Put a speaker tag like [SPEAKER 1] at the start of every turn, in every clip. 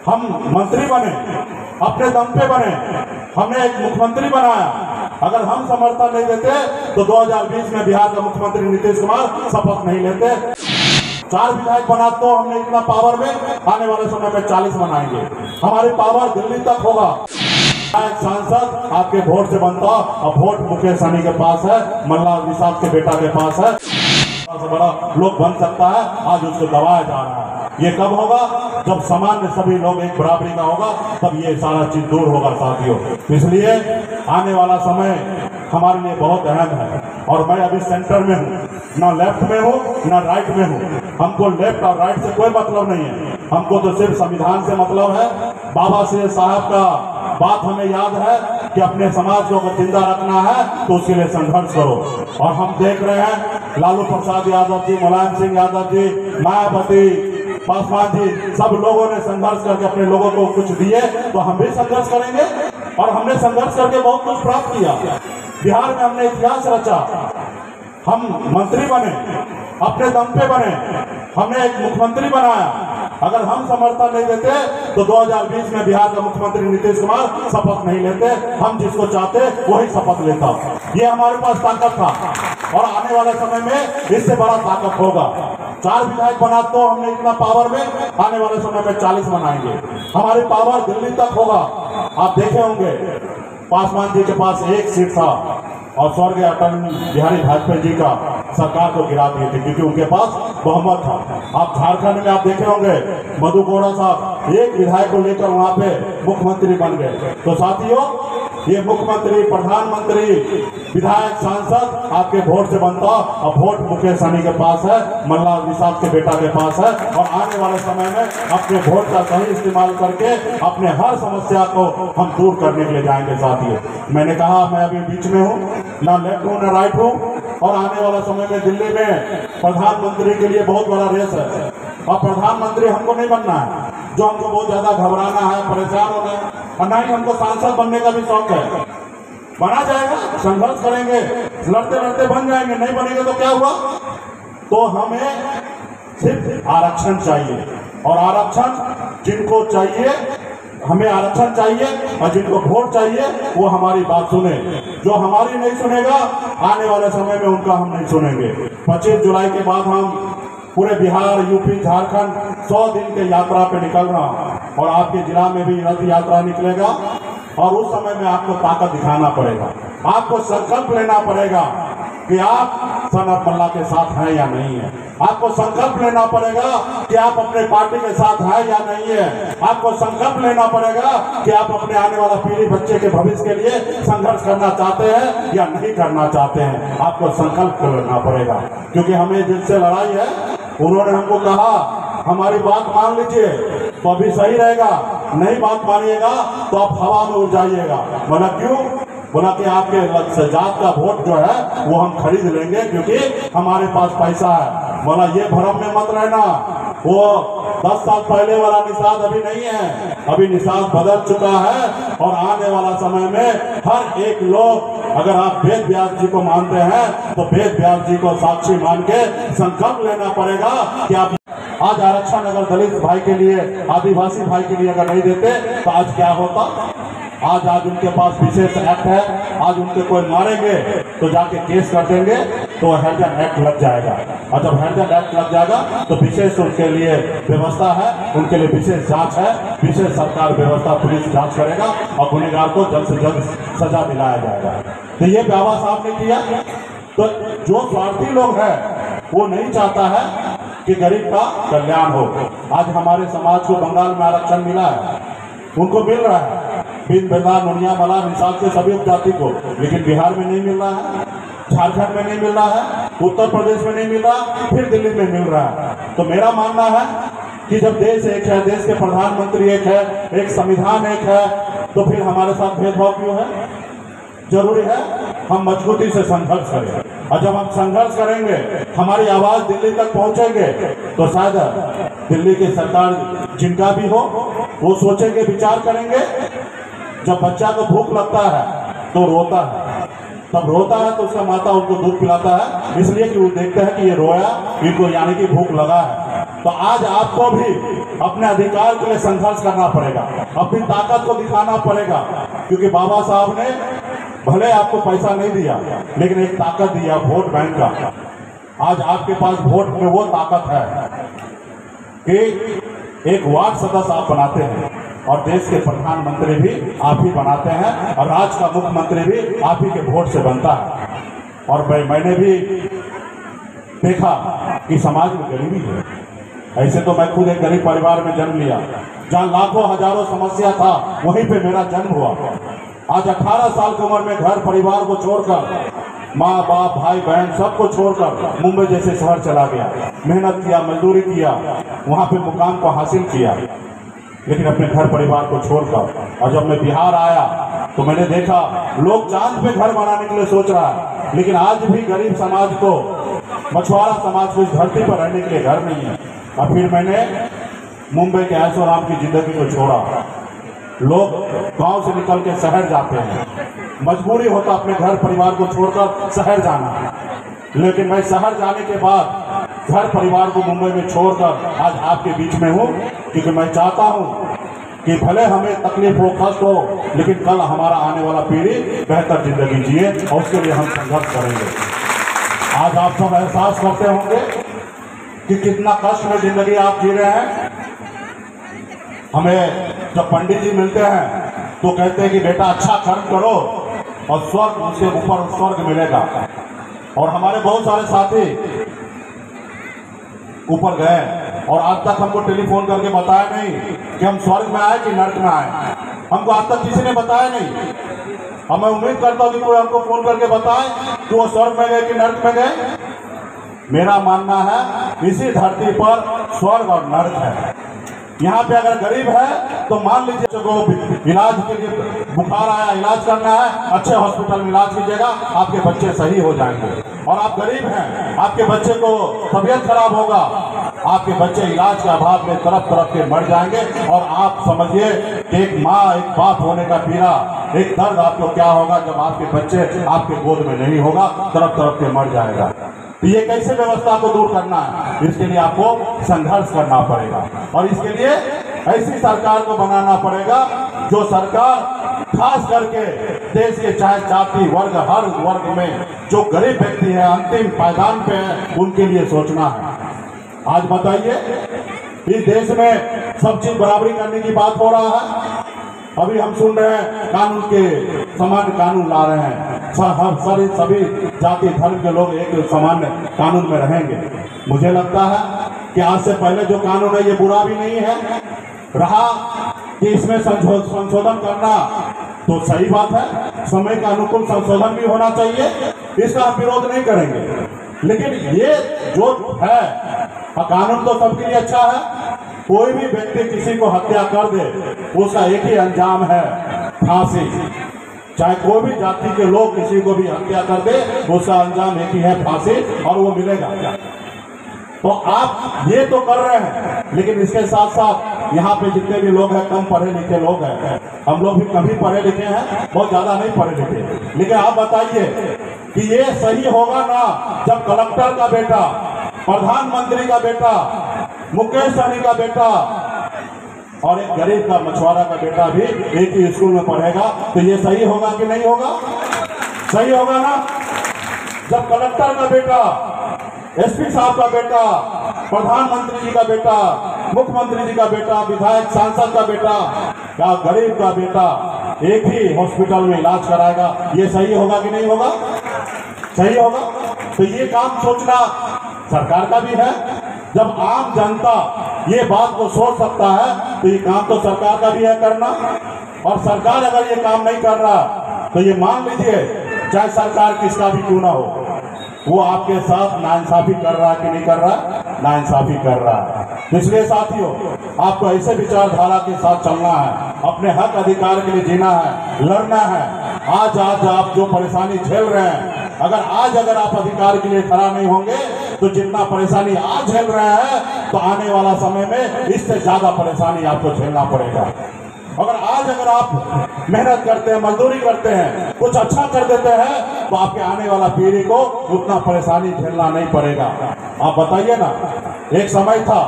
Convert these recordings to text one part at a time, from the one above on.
[SPEAKER 1] हम मंत्री बने, अपने दम पे बने, हमने एक मुख्यमंत्री बनाया। अगर हम समर्थन नहीं देते तो 2020 में बिहार का मुख्यमंत्री नीतीश कुमार शपथ नहीं लेते। 4 विधायक बना तो हमने इतना पावर में, आने वाले समय में 40 बनाएंगे। हमारी पावर दिल्ली तक होगा। एक सांसद आपके वोट से बनता और वोट मुकेश सहनी के पास है, मल्लार निषाद के बेटा के पास है। सबसे बड़ा लोग बन सकता है, आज उसको दबाया जा रहा है। ये कब होगा? जब सामान्य सभी लोग एक बराबरी का होगा, तब ये सारा चीज दूर होगा साथियों। इसलिए आने वाला समय हमारे लिए बहुत अहम है और मैं अभी सेंटर में हूँ, ना लेफ्ट में हूँ ना राइट में हूँ। हमको लेफ्ट और राइट से कोई मतलब नहीं है, हमको तो सिर्फ संविधान से मतलब है। बाबा साहब का बात हमें याद है कि अपने समाज को अगर जिंदा रखना है तो उसके लिए संघर्ष करो। और हम देख रहे हैं लालू प्रसाद यादव जी, मुलायम सिंह यादव जी, मायावती, पासवान जी, सब लोगों ने संघर्ष करके अपने लोगों को कुछ दिए, तो हम भी संघर्ष करेंगे। और हमने संघर्ष करके बहुत कुछ प्राप्त किया। बिहार में हमने इतिहास रचा, हम मंत्री बने, अपने दम पे बने, हमने एक मुख्यमंत्री बनाया। अगर हम समर्थन नहीं देते तो 2020 में बिहार का मुख्यमंत्री नीतीश कुमार शपथ नहीं लेते। हम जिसको चाहते वही शपथ लेता। ये हमारे पास ताकत था और आने वाले समय में इससे बड़ा ताकत होगा। 4 विधायक बना तो हमने इतना पावर में, आने वाले समय में 40 बनाएंगे। हमारी पावर दिल्ली तक होगा। आप देखे होंगे पासवान जी के पास 1 सीट था और स्वर्गीय अटल बिहारी वाजपेयी जी का सरकार को गिरा दिए थे क्योंकि उनके पास बहुमत था। आप झारखंड में आप देखे होंगे मधु कोड़ा साहब 1 विधायक को लेकर वहां पे मुख्यमंत्री बन गए। तो साथियों, ये मुख्यमंत्री, प्रधानमंत्री, विधायक, सांसद आपके वोट से बनता और वोट मुकेश सहनी के पास है, मल्लार निषाद के बेटा के पास है। और आने वाले समय में अपने वोट का सही इस्तेमाल करके अपने हर समस्या को हम दूर करने के लिए जाएंगे साथियों। मैंने कहा मैं अभी बीच में हूँ, ना लेफ्ट हूँ ना राइट हूँ। और आने वाला समय में दिल्ली में प्रधानमंत्री के लिए बहुत बड़ा रेस है और प्रधानमंत्री हमको नहीं बनना है जो हमको बहुत ज्यादा घबराना है, परेशान होना है, और ना ही हमको सांसद बनने का भी शौक है। बना जाएगा, संघर्ष करेंगे, लड़ते लड़ते बन जाएंगे। नहीं बनेंगे तो क्या हुआ? तो हमें सिर्फ आरक्षण चाहिए और आरक्षण जिनको चाहिए, हमें आरक्षण चाहिए और जिनको वोट चाहिए वो हमारी बात सुने। जो हमारी नहीं सुनेगा आने वाले समय में उनका हम नहीं सुनेंगे। 25 जुलाई के बाद हम पूरे बिहार, यूपी, झारखंड 100 दिन के यात्रा पे निकल रहा हूँ और आपके जिला में भी रथ यात्रा निकलेगा। और उस समय में आपको ताकत दिखाना पड़ेगा, आपको संकल्प लेना पड़ेगा कि आप सनत मल्ला के साथ हैं या नहीं है। आपको संकल्प लेना पड़ेगा कि आप अपने पार्टी के साथ हैं या नहीं है। आपको संकल्प लेना पड़ेगा कि आप अपने आने वाला पीढ़ी, बच्चे के भविष्य के लिए संघर्ष करना चाहते हैं या नहीं करना चाहते हैं। आपको संकल्प लेना पड़ेगा क्योंकि हमें जिनसे लड़ाई है उन्होंने हमको कहा हमारी बात मान लीजिए तो अभी सही रहेगा, नहीं बात मानिएगा तो आप हवा में उड़ जाइएगा। बोला क्यों? बोला कि आपके जात का वोट जो है वो हम खरीद लेंगे क्योंकि हमारे पास पैसा है। बोला ये भ्रम में मत रहना, वो 10 साल पहले वाला निषाद अभी नहीं है, अभी निषाद बदल चुका है। और आने वाला समय में हर एक लोग, अगर आप वेद व्यास जी को मानते हैं तो वेद व्यास जी को साक्षी मान के संकल्प लेना पड़ेगा कि आप आज आरक्षण अगर दलित भाई के लिए, आदिवासी भाई के लिए अगर नहीं देते तो आज क्या होता? आज उनके पास विशेष एक्ट है, आज उनके कोई मारेंगे तो जाके केस कर देंगे तो हरिजन एक्ट लग जाएगा। और जब हरिजन एक्ट लग जाएगा तो विशेष उनके लिए व्यवस्था है, उनके लिए विशेष जांच है, विशेष सरकार व्यवस्था, पुलिस जांच करेगा और गुनहगार को जल्द से जल्द सजा दिलाया जाएगा। तो ये बाबा साहब ने किया। तो जो स्वार्थी लोग हैं वो नहीं चाहता है कि गरीब का कल्याण हो। आज हमारे समाज को बंगाल में आरक्षण मिला है, उनको मिल रहा है, बिन बेदा, नुनिया, मला, निषाद के सभी उपजाति को, लेकिन बिहार में नहीं मिल रहा है, झारखंड में नहीं मिल रहा है, उत्तर प्रदेश में नहीं मिल रहा, फिर दिल्ली में मिल रहा है। तो मेरा मानना है कि जब देश एक है, देश के प्रधानमंत्री एक है, एक संविधान एक है, तो फिर हमारे साथ भेदभाव क्यों है? जरूरी है हम मजबूती से संघर्ष करें और जब हम संघर्ष करेंगे, हमारी आवाज दिल्ली तक पहुंचेंगे तो शायद दिल्ली की सरकार जिनका भी हो वो सोचेंगे, विचार करेंगे। जब बच्चा को भूख लगता है तो रोता है, तब रोता है तो उसका माता उनको दूध पिलाता है, इसलिए कि वो देखते हैं कि ये रोया, इनको यानी कि भूख लगा है। तो आज आपको भी अपने अधिकार के लिए संघर्ष करना पड़ेगा, अपनी ताकत को दिखाना पड़ेगा, क्योंकि बाबा साहब ने भले आपको पैसा नहीं दिया लेकिन एक ताकत दिया, वोट बैंक का। आज आपके पास वोट में वो ताकत है कि एक वार्ड सदस्य आप बनाते हैं और देश के प्रधानमंत्री भी आप ही बनाते हैं और राज्य का मुख्यमंत्री भी आप ही के वोट से बनता है। और मैंने भी देखा कि समाज में गरीबी है। ऐसे तो मैं खुद एक गरीब परिवार में जन्म लिया, जहाँ लाखों हजारों समस्या था, वहीं पे मेरा जन्म हुआ। आज 18 साल की उम्र में घर परिवार को छोड़कर, माँ बाप भाई बहन सबको छोड़कर मुंबई जैसे शहर चला गया, मेहनत किया, मजदूरी किया, वहाँ पे मुकाम को हासिल किया, लेकिन अपने घर परिवार को छोड़कर। और जब मैं बिहार आया तो मैंने देखा लोग चांद पे घर बनाने के लिए सोच रहा है, लेकिन आज भी गरीब समाज को, मछुआरा समाज को इस धरती पर रहने के लिए घर नहीं है। और फिर मैंने मुंबई के ऐशो आराम की जिंदगी को छोड़ा। लोग गांव से निकल के शहर जाते हैं, मजबूरी होता अपने घर परिवार को छोड़कर शहर जाना, लेकिन मैं शहर जाने के बाद घर परिवार को मुंबई में छोड़कर आज आपके बीच में हूँ, क्योंकि मैं चाहता हूँ कि भले हमें तकलीफ हो, कष्ट हो, लेकिन कल हमारा आने वाला पीढ़ी बेहतर जिंदगी जिए और उसके लिए हम संघर्ष करेंगे। आज आप सब एहसास करते होंगे कि कितना कष्ट में जिंदगी आप जी रहे हैं। हमें जब पंडित जी मिलते हैं तो कहते हैं कि बेटा अच्छा कर्म करो और स्वर्ग, उसके ऊपर स्वर्ग मिलेगा। और हमारे बहुत सारे साथी ऊपर गए और आज तक हमको टेलीफोन करके बताया नहीं कि हम स्वर्ग में आए कि नर्क में आए। हमको आज तक किसी ने बताया नहीं। और मैं उम्मीद करता हूँ कि कोई हमको फोन करके बताए कि वो स्वर्ग में गए कि नर्क में गए। मेरा मानना है इसी धरती पर स्वर्ग और नर्क है। यहाँ पे अगर गरीब है तो मान लीजिए को इलाज के लिए बुखार आया, इलाज करना है, अच्छे हॉस्पिटल में इलाज कीजिएगा, आपके बच्चे सही हो जाएंगे। और आप गरीब हैं, आपके बच्चे को तबीयत खराब होगा, आपके बच्चे इलाज के अभाव में तरफ तरफ के मर जाएंगे। और आप समझिए कि एक माँ, एक बाप होने का पीड़ा, एक दर्द आपको क्या होगा जब आपके बच्चे आपके गोद में नहीं होगा, तरफ तरफ के मर जाएगा। तो ये कैसे व्यवस्था को दूर करना है, इसके लिए आपको संघर्ष करना पड़ेगा। और इसके लिए ऐसी सरकार को बनाना पड़ेगा जो सरकार खास करके देश के चाहे जाति वर्ग, हर वर्ग में जो गरीब व्यक्ति है, अंतिम पायदान पे है, उनके लिए सोचना है। आज बताइए, इस देश में सब चीज बराबरी करने की बात हो रहा है। अभी हम सुन रहे हैं कानून के समान कानून ला रहे हैं, सभी जाति धर्म के लोग एक सामान्य कानून में रहेंगे। मुझे लगता है कि आज से पहले जो कानून है ये बुरा भी नहीं है, रहा कि इसमें संशोधन करना तो सही बात है, समय का अनुकूल संशोधन भी होना चाहिए, इसका हम विरोध नहीं करेंगे। लेकिन ये जो है कानून तो सबके लिए अच्छा है। कोई भी व्यक्ति किसी को हत्या कर दे, उसका एक ही अंजाम है, फांसी। चाहे कोई भी जाति के लोग किसी को भी हत्या कर दे, उसका अंजाम एक ही है, फांसी, और वो मिलेगा। तो आप ये तो कर रहे हैं, लेकिन इसके साथ साथ यहाँ पे जितने भी लोग हैं कम पढ़े लिखे लोग हैं, हम लोग भी कभी पढ़े लिखे हैं, बहुत ज्यादा नहीं पढ़े लिखे, लेकिन आप बताइए कि ये सही होगा ना जब कलेक्टर का बेटा, प्रधानमंत्री का बेटा, मुकेश सहनी का बेटा और एक गरीब का मछुआरा का बेटा भी एक ही स्कूल में पढ़ेगा? तो ये सही होगा कि नहीं होगा? सही होगा ना। जब कलेक्टर का बेटा, एसपी साहब का बेटा, प्रधानमंत्री जी का बेटा, मुख्यमंत्री जी का बेटा, विधायक सांसद का बेटा या गरीब का बेटा एक ही हॉस्पिटल में इलाज कराएगा, ये सही होगा कि नहीं होगा? सही होगा। तो ये काम सोचना सरकार का भी है। जब आम जनता ये बात को सोच सकता है तो ये काम तो सरकार का भी है करना। और सरकार अगर ये काम नहीं कर रहा तो ये मान लीजिए चाहे सरकार किसका भी क्यों ना हो, वो आपके साथ नाइंसाफी कर रहा है कि नहीं कर रहा? नाइंसाफी कर रहा है। इसलिए साथियों, आपको ऐसे विचारधारा के साथ चलना है, अपने हक अधिकार के लिए जीना है, लड़ना है। आज आप जो परेशानी झेल रहे हैं, अगर आप अधिकार के लिए खड़ा नहीं होंगे तो जितना परेशानी आज झेल रहे हैं तो आने वाला समय में इससे ज्यादा परेशानी आपको झेलना पड़ेगा। अगर आप मेहनत करते हैं, मजदूरी करते हैं, कुछ अच्छा कर देते हैं तो आपके आने वाला पीढ़ी को उतना परेशानी झेलना नहीं पड़ेगा। आप बताइए ना, एक समय था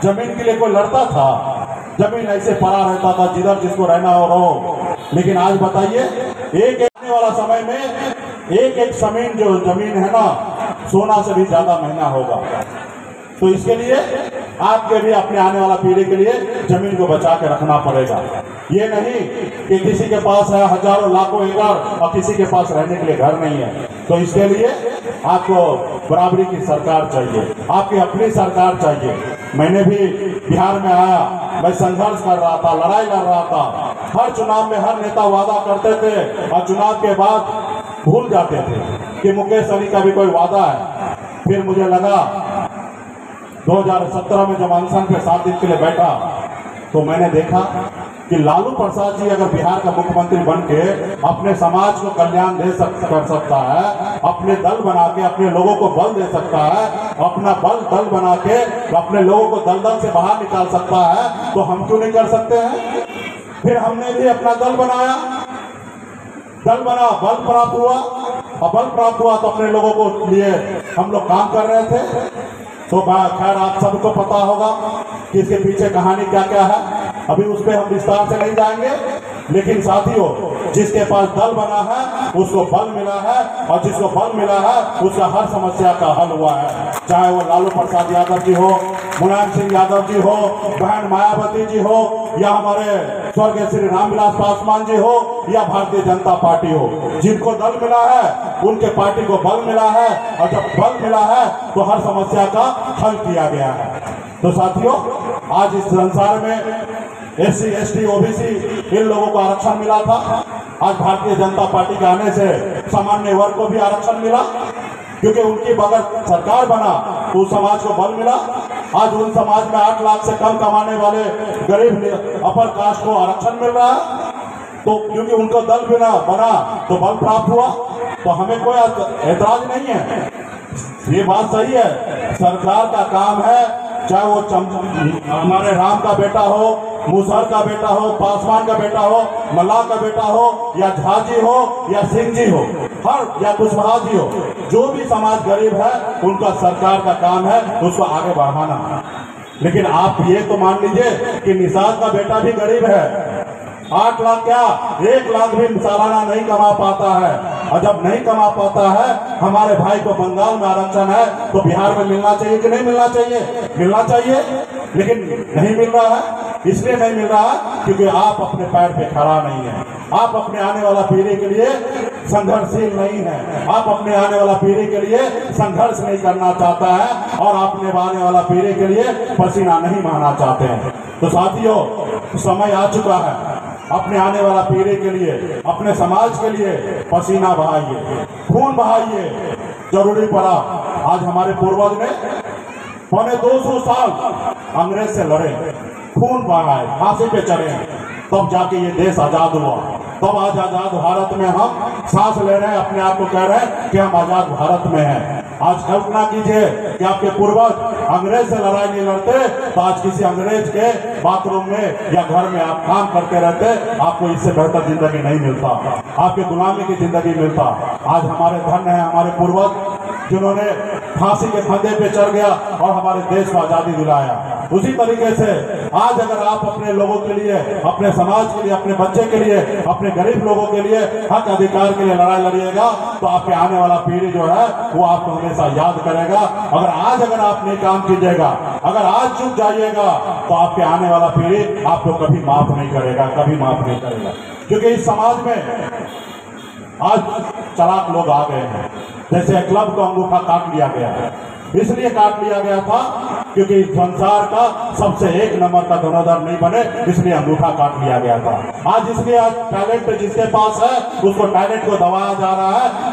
[SPEAKER 1] जमीन के लिए कोई लड़ता था? जमीन ऐसे पड़ा रहता था, जिधर जिसको रहना हो रहो। लेकिन आज बताइए, एक आने वाला समय में एक एक जमीन है ना, सोना से भी ज्यादा महंगा होगा। तो इसके लिए आपके भी अपने आने वाला पीढ़ी के लिए जमीन को बचा के रखना पड़ेगा। ये नहीं कि किसी के पास है हजारों लाखों एकड़ और किसी के पास रहने के लिए घर नहीं है। तो इसके लिए आपको बराबरी की सरकार चाहिए, आपकी अपनी सरकार चाहिए। मैंने भी बिहार में आया, मैं संघर्ष कर रहा था, लड़ाई लड़ रहा था। हर चुनाव में हर नेता वादा करते थे और चुनाव के बाद भूल जाते थे कि मुकेश सहनी का भी कोई वादा है। फिर मुझे लगा 2017 में जब अनशन पे 7 दिन के लिए बैठा तो मैंने देखा कि लालू प्रसाद जी अगर बिहार का मुख्यमंत्री बन के अपने समाज को कल्याण कर सकता है, अपने दल बना के अपने लोगों को बल दे सकता है, अपना दल बना के अपने लोगों को दलदल से बाहर निकाल सकता है, तो हम क्यों नहीं कर सकते हैं? फिर हमने भी अपना दल बनाया, दल बना, बल प्राप्त हुआ, और बल प्राप्त हुआ तो अपने लोगों को लिए हम लोग काम कर रहे थे। तो खैर आप सबको पता होगा कि इसके पीछे कहानी क्या क्या है, अभी उस पर हम विस्तार से नहीं जाएंगे। लेकिन साथियों, जिसके पास दल बना है उसको बल मिला है, और जिसको बल मिला है उसका हर समस्या का हल हुआ है। चाहे वो लालू प्रसाद यादव जी हो, मुलायम सिंह यादव जी हो, बहन मायावती जी हो, या हमारे स्वर्गीय श्री रामविलास पासवान जी हो, या भारतीय जनता पार्टी हो, जिनको दल मिला है उनके पार्टी को बल मिला है, और जब बल मिला है तो हर समस्या का हल किया गया है। तो साथियों, आज इस संसार में SC, ST, OBC इन लोगों को आरक्षण मिला था। आज भारतीय जनता पार्टी के आने से सामान्य वर्ग को भी आरक्षण मिला, क्योंकि उनकी बगैर सरकार बना तो उस समाज को बल मिला। आज उन समाज में 8 लाख से कम कमाने वाले गरीब अपर कास्ट को आरक्षण मिल रहा है, तो क्योंकि उनको दल बना तो बल प्राप्त हुआ। तो हमें कोई ऐतराज नहीं है, ये बात सही है। सरकार का काम है, चाहे वो हमारे राम का बेटा हो, मूसर का बेटा हो, पासवान का बेटा हो, मल्लाह का बेटा हो, या झा जी हो, या सिंह जी हो, या कुशवाहा जी हो, जो भी समाज गरीब है उनका सरकार का काम है उसको आगे बढ़ाना। लेकिन आप ये तो मान लीजिए कि निषाद का बेटा भी गरीब है, 8 लाख क्या 1 लाख भी सालाना नहीं कमा पाता है। और जब नहीं कमा पाता है, हमारे भाई को बंगाल में आरक्षण है तो बिहार में मिलना चाहिए कि नहीं मिलना चाहिए? मिलना चाहिए, लेकिन नहीं मिल रहा है। इसलिए नहीं मिल रहा क्योंकि आप अपने पैर पे खड़ा नहीं है, आप अपने आने वाला पीढ़ी के लिए संघर्षशील नहीं है, आप अपने आने वाला पीढ़ी के लिए संघर्ष नहीं करना चाहता है, और अपने आने वाला पीढ़ी के लिए पसीना नहीं बहाना चाहते हैं। तो साथियों, समय आ चुका है, अपने आने वाला पीढ़ी के लिए, अपने समाज के लिए पसीना बहाइए, खून बहाइए। जरूरी पड़ा, आज हमारे पूर्वज ने 250 साल अंग्रेज से लड़े, खून बहाए, फांसी पे चढ़े, तब जाके ये देश आजाद हुआ। तब आज आजाद भारत में हम सांस ले रहे हैं, अपने आप को कह रहे हैं कि हम आजाद भारत में हैं। आज कल्पना कीजिए कि आपके पूर्वज अंग्रेज से लड़ाई नहीं लड़ते तो आज किसी अंग्रेज के बाथरूम में या घर में आप काम करते रहते, आपको इससे बेहतर जिंदगी नहीं मिलता, आपके गुलामी की जिंदगी मिलता। आज हमारे धन्य है हमारे पूर्वज जिन्होंने फांसी के फंदे पे चढ़ गया और हमारे देश को आजादी दिलाया। उसी तरीके से आज अगर आप अपने लोगों के लिए, अपने समाज के लिए, अपने बच्चे के लिए, अपने गरीब लोगों के लिए, हक अधिकार के लिए लड़ाई लड़िएगा तो आपके आने वाला पीढ़ी जो है वो आपको हमेशा याद करेगा। अगर आप नहीं काम कीजिएगा, अगर आज चुप जाइएगा तो आपके आने वाला पीढ़ी आपको कभी माफ नहीं करेगा, कभी माफ नहीं करेगा। क्योंकि इस समाज में आज चालाक लोग आ गए हैं। जैसे क्लब को अंगूठा काट लिया गया है, इसलिए काट लिया गया था क्योंकि संसार का सबसे 1 नंबर का धनुर्धर नहीं बने, इसलिए अंगूठा काट लिया गया था। आज इसलिए आज टैलेंट जिसके पास है उसको टैलेंट को दबाया जा रहा है